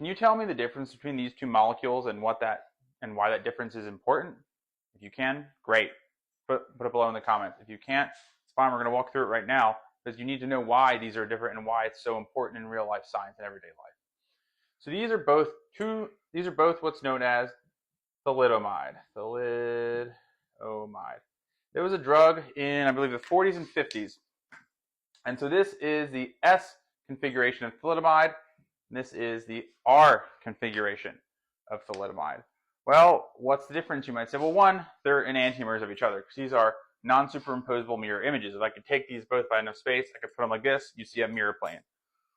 can you tell me the difference between these two molecules and why that difference is important? If you can, great. Put it below in the comments. If you can't, it's fine. We're going to walk through it right now because you need to know why these are different and why it's so important in real life science and everyday life. So these are both what's known as thalidomide. Thalidomide. There was a drug in, I believe, the 40s and 50s. And so this is the S configuration of thalidomide, and this is the R configuration of thalidomide. Well, what's the difference, you might say? Well, one, they're enantiomers of each other, because these are non-superimposable mirror images. If I could take these both by enough space, I could put them like this, you see a mirror plane.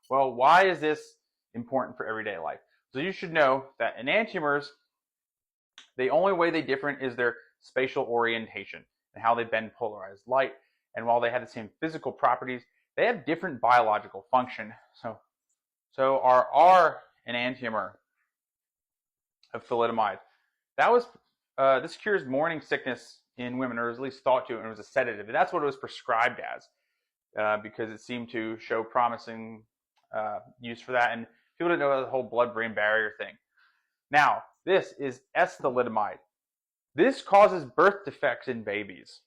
Well, why is this important for everyday life? So you should know that enantiomers, the only way they differ is their spatial orientation and how they bend polarized light. And while they have the same physical properties, they have different biological function. So our R enantiomer of thalidomide, this cures morning sickness in women, or at least thought to, and it was a sedative. And that's what it was prescribed as, because it seemed to show promising use for that. And people didn't know the whole blood-brain barrier thing. Now, this is S-thalidomide. This causes birth defects in babies.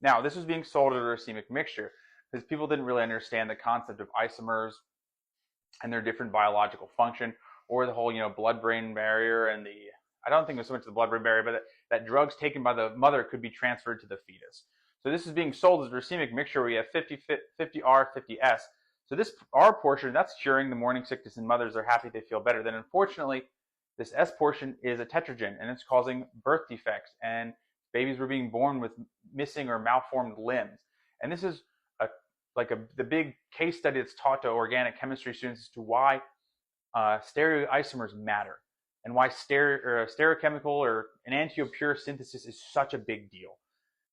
Now, this was being sold as a racemic mixture because people didn't really understand the concept of isomers and their different biological function, or the whole, blood-brain barrier and I don't think it was so much the blood-brain barrier, but that drugs taken by the mother could be transferred to the fetus. So this is being sold as a racemic mixture where you have 50R, 50S. So this R portion, that's curing the morning sickness in mothers. They're happy, they feel better. Then unfortunately, this S portion is a tetragen, and it's causing birth defects, and babies were being born with missing or malformed limbs. And this is the big case study that's taught to organic chemistry students as to why stereoisomers matter and why stereochemical or enantiopure synthesis is such a big deal.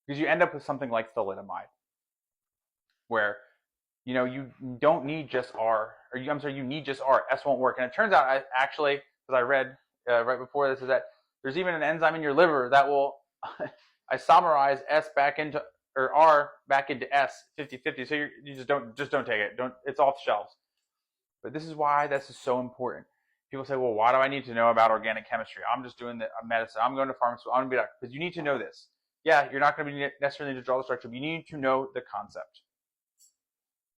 Because you end up with something like thalidomide, where you don't need just R, you need just R. S won't work. And it turns out, because I read right before this, is that there's even an enzyme in your liver that will isomerize S back into, or R back into S 50-50. So you just don't take it. It's off the shelves. But this is why this is so important. People say, well, why do I need to know about organic chemistry? I'm just doing the medicine. I'm going to pharmacy. I'm going to be a doctor. Because you need to know this. Yeah, you're not going to be necessarily need to draw the structure, but you need to know the concept.